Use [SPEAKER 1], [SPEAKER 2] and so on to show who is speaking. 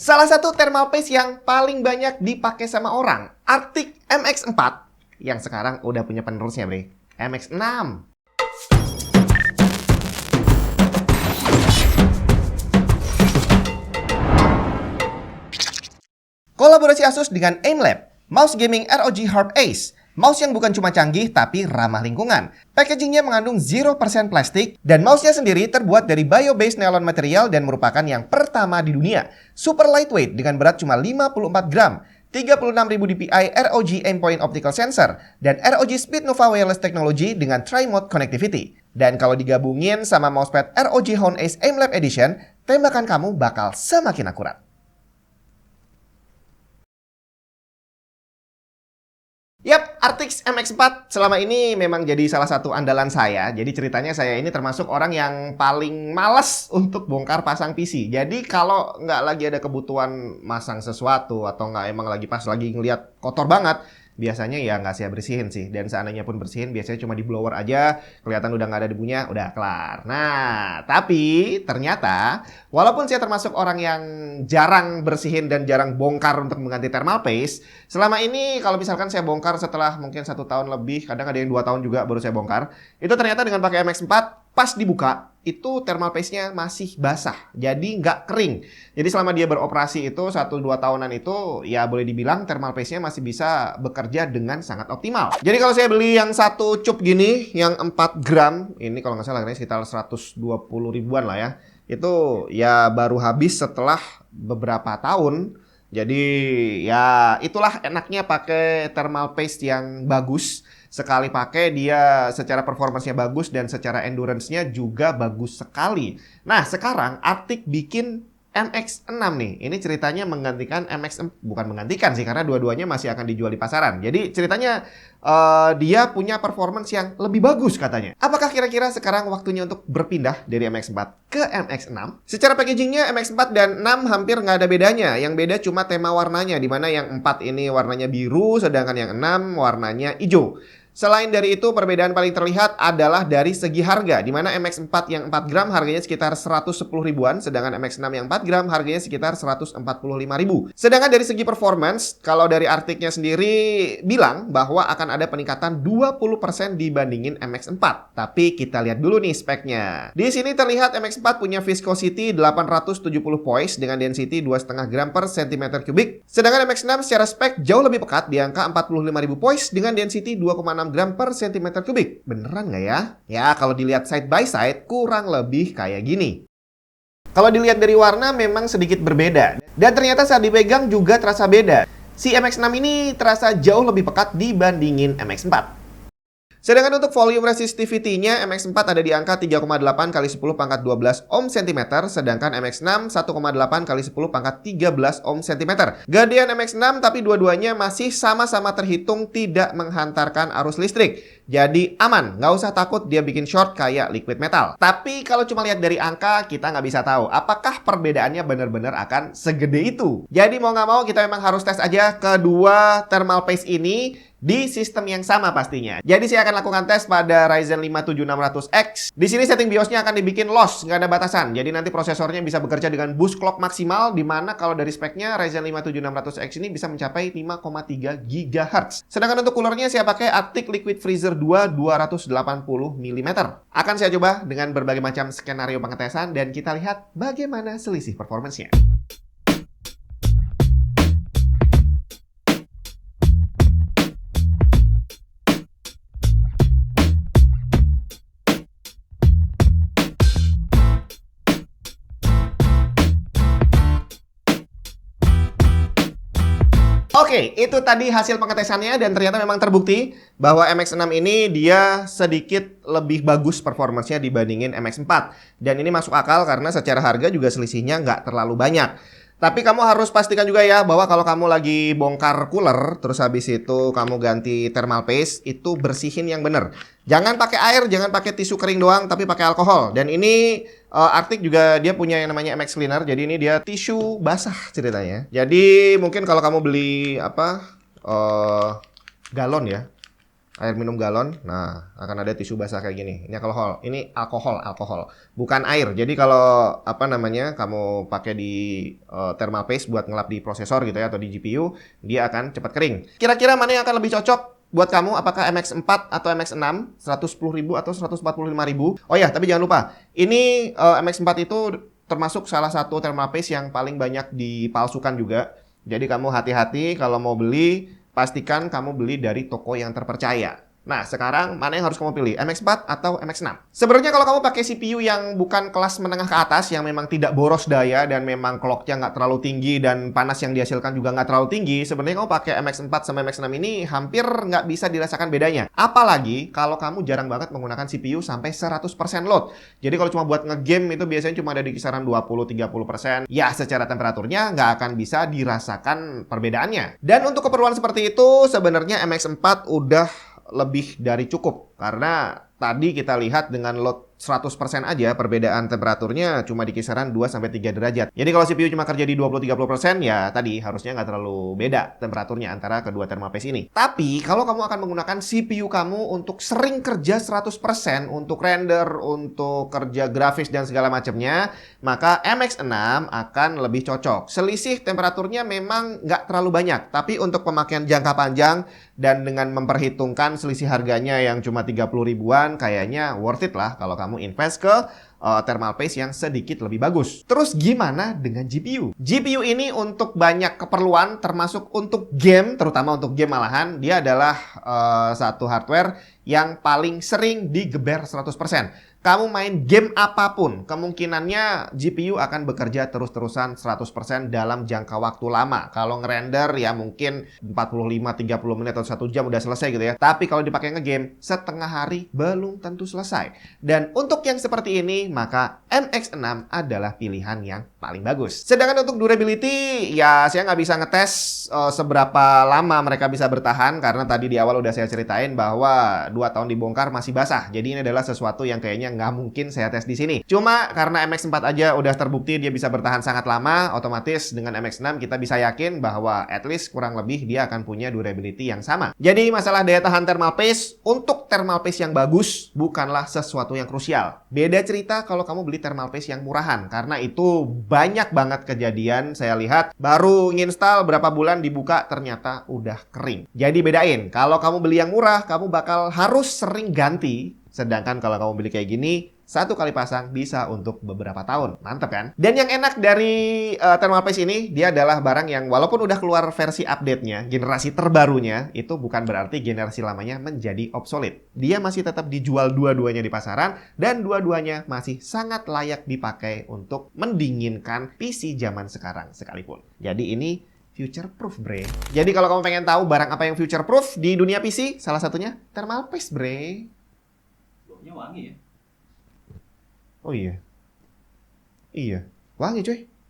[SPEAKER 1] Salah satu thermal paste yang paling banyak dipakai sama orang, Arctic MX4, yang sekarang udah punya penerusnya, Bre, MX6. Kolaborasi Asus dengan AimLab, mouse gaming ROG Harp Ace. Mouse yang bukan cuma canggih, tapi ramah lingkungan. Packagingnya mengandung 0% plastik, dan mouse-nya sendiri terbuat dari bio-based nylon material dan merupakan yang pertama di dunia. Super lightweight dengan berat cuma 54 gram, 36.000 dpi ROG Aimpoint Optical Sensor, dan ROG Speednova Wireless Technology dengan Tri-Mode Connectivity. Dan kalau digabungin sama mousepad ROG Honor Ace AimLab Edition, tembakan kamu bakal semakin akurat. Yap, Arctic MX4 selama ini memang jadi salah satu andalan saya. Jadi ceritanya saya ini termasuk orang yang paling malas untuk bongkar pasang PC. Jadi kalau nggak lagi ada kebutuhan masang sesuatu atau nggak emang lagi pas lagi ngelihat kotor banget, biasanya ya nggak saya bersihin sih. Dan seandainya pun bersihin, biasanya cuma di blower aja, kelihatan udah nggak ada debunya, udah kelar. Nah, tapi ternyata walaupun saya termasuk orang yang jarang bersihin dan jarang bongkar untuk mengganti thermal paste, selama ini kalau misalkan saya bongkar setelah mungkin 1 tahun lebih, kadang ada yang 2 tahun juga baru saya bongkar, itu ternyata dengan pakai MX4, pas dibuka, itu thermal paste-nya masih basah, jadi nggak kering. Jadi selama dia beroperasi itu 1-2 tahunan itu, ya boleh dibilang thermal paste-nya masih bisa bekerja dengan sangat optimal. Jadi kalau saya beli yang 1 cup gini, yang 4 gram, ini kalau nggak salah harganya sekitar 120 ribuan lah ya. Itu ya baru habis setelah beberapa tahun. Jadi ya itulah enaknya pakai thermal paste yang bagus. Sekali pakai dia secara performance-nya bagus dan secara endurance-nya juga bagus sekali. Nah sekarang Arctic bikin MX6 nih. Ini ceritanya menggantikan MX6, bukan menggantikan sih karena dua-duanya masih akan dijual di pasaran. Jadi ceritanya dia punya performance yang lebih bagus katanya. Apakah kira-kira sekarang waktunya untuk berpindah dari MX4 ke MX6? Secara packagingnya MX4 dan 6 hampir nggak ada bedanya. Yang beda cuma tema warnanya, di mana yang 4 ini warnanya biru, sedangkan yang 6 warnanya hijau. Selain dari itu, perbedaan paling terlihat adalah dari segi harga, di mana MX4 yang 4 gram harganya sekitar 110 ribuan, sedangkan MX6 yang 4 gram harganya sekitar 145 ribu. Sedangkan dari segi performance, kalau dari Arctic-nya sendiri bilang bahwa akan ada peningkatan 20% dibandingin MX4. Tapi kita lihat dulu nih speknya. Di sini terlihat MX4 punya viscosity 870 poise dengan density 2,5 gram per cm kubik. Sedangkan MX6 secara spek jauh lebih pekat di angka 45.000 poise dengan density 2,6 gram per cm kubik. Beneran nggak ya? Ya, kalau dilihat side by side, kurang lebih kayak gini. Kalau dilihat dari warna memang sedikit berbeda. Dan ternyata saat dipegang juga terasa beda. Si MX6 ini terasa jauh lebih pekat dibandingin MX4. Sedangkan untuk volume resistivity-nya MX4 ada di angka 3,8 kali 10 pangkat 12 ohm cm, sedangkan MX6 1,8 kali 10 pangkat 13 ohm cm. Gedean MX6 tapi dua-duanya masih sama-sama terhitung tidak menghantarkan arus listrik. Jadi aman, nggak usah takut dia bikin short kayak liquid metal. Tapi kalau cuma lihat dari angka, kita nggak bisa tahu apakah perbedaannya benar-benar akan segede itu. Jadi mau nggak mau kita memang harus tes aja kedua thermal paste ini di sistem yang sama pastinya. Jadi saya akan lakukan tes pada Ryzen 5 7600X. Di sini setting BIOS-nya akan dibikin loss, nggak ada batasan. Jadi nanti prosesornya bisa bekerja dengan boost clock maksimal, di mana kalau dari speknya Ryzen 5 7600X ini bisa mencapai 5,3 GHz. Sedangkan untuk coolernya saya pakai Arctic Liquid Freezer 2 280 mm. Akan saya coba dengan berbagai macam skenario pengetesan dan kita lihat bagaimana selisih performance-nya. Oke, itu tadi hasil pengetesannya dan ternyata memang terbukti bahwa MX6 ini dia sedikit lebih bagus performance-nya dibandingin MX4. Dan ini masuk akal karena secara harga juga selisihnya nggak terlalu banyak. Tapi kamu harus pastikan juga ya bahwa kalau kamu lagi bongkar cooler, terus habis itu kamu ganti thermal paste, itu bersihin yang bener. Jangan pakai air, jangan pakai tisu kering doang, tapi pakai alkohol. Dan ini Arctic juga dia punya yang namanya MX Cleaner, jadi ini dia tisu basah ceritanya. Jadi mungkin kalau kamu beli galon ya, air minum galon. Nah, akan ada tisu basah kayak gini. Ini alkohol. Ini alkohol. Bukan air. Jadi kalau kamu pakai di thermal paste buat ngelap di prosesor gitu ya atau di GPU, dia akan cepat kering. Kira-kira mana yang akan lebih cocok buat kamu? Apakah MX4 atau MX6? 110.000 atau 145.000? Oh ya, tapi jangan lupa. Ini MX4 itu termasuk salah satu thermal paste yang paling banyak dipalsukan juga. Jadi kamu hati-hati kalau mau beli, pastikan kamu beli dari toko yang terpercaya. Nah, sekarang mana yang harus kamu pilih? MX4 atau MX6? Sebenarnya kalau kamu pakai CPU yang bukan kelas menengah ke atas, yang memang tidak boros daya dan memang clock-nya nggak terlalu tinggi dan panas yang dihasilkan juga nggak terlalu tinggi, sebenarnya kamu pakai MX4 sama MX6 ini hampir nggak bisa dirasakan bedanya. Apalagi kalau kamu jarang banget menggunakan CPU sampai 100% load. Jadi kalau cuma buat ngegame itu biasanya cuma ada di kisaran 20-30%. Ya, secara temperaturnya nggak akan bisa dirasakan perbedaannya. Dan untuk keperluan seperti itu, sebenarnya MX4 udah lebih dari cukup karena tadi kita lihat dengan load 100% aja perbedaan temperaturnya cuma di kisaran 2-3 derajat. Jadi kalau CPU cuma kerja di 20-30% ya tadi harusnya nggak terlalu beda temperaturnya antara kedua thermal paste ini. Tapi kalau kamu akan menggunakan CPU kamu untuk sering kerja 100% untuk render, untuk kerja grafis dan segala macamnya, maka MX6 akan lebih cocok. Selisih temperaturnya memang nggak terlalu banyak, tapi untuk pemakaian jangka panjang dan dengan memperhitungkan selisih harganya yang cuma 30 ribuan, kayaknya worth it lah kalau kamu invest ke thermal paste yang sedikit lebih bagus. Terus gimana dengan GPU? GPU ini untuk banyak keperluan, termasuk untuk game, terutama untuk game malahan, dia adalah satu hardware yang paling sering digeber 100%. Kamu main game apapun, kemungkinannya GPU akan bekerja terus-terusan 100% dalam jangka waktu lama. Kalau ngerender ya mungkin 45-30 menit atau 1 jam udah selesai gitu ya. Tapi kalau dipakai ngegame, setengah hari belum tentu selesai. Dan untuk yang seperti ini, maka MX6 adalah pilihan yang paling bagus. Sedangkan untuk durability, ya saya nggak bisa ngetes seberapa lama mereka bisa bertahan. Karena tadi di awal udah saya ceritain bahwa 2 tahun dibongkar masih basah. Jadi ini adalah sesuatu yang kayaknya nggak mungkin saya tes di sini. Cuma karena MX4 aja udah terbukti dia bisa bertahan sangat lama, otomatis dengan MX6 kita bisa yakin bahwa at least kurang lebih dia akan punya durability yang sama. Jadi masalah daya tahan thermal paste, untuk thermal paste yang bagus bukanlah sesuatu yang krusial. Beda cerita kalau kamu beli thermal paste yang murahan, karena itu banyak banget kejadian saya lihat baru nginstal berapa bulan dibuka ternyata udah kering. Jadi bedain, kalau kamu beli yang murah kamu bakal harus sering ganti. Sedangkan kalau kamu beli kayak gini, 1 kali pasang bisa untuk beberapa tahun. Mantap kan? Dan yang enak dari thermal paste ini, dia adalah barang yang walaupun udah keluar versi update-nya, generasi terbarunya, itu bukan berarti generasi lamanya menjadi obsolete. Dia masih tetap dijual dua-duanya di pasaran, dan dua-duanya masih sangat layak dipakai untuk mendinginkan PC zaman sekarang sekalipun. Jadi ini future proof, bre. Jadi kalau kamu pengen tahu barang apa yang future proof di dunia PC, salah satunya thermal paste, bre.
[SPEAKER 2] Wangi ya?
[SPEAKER 1] Oh iya. Iya. Wangi, coy.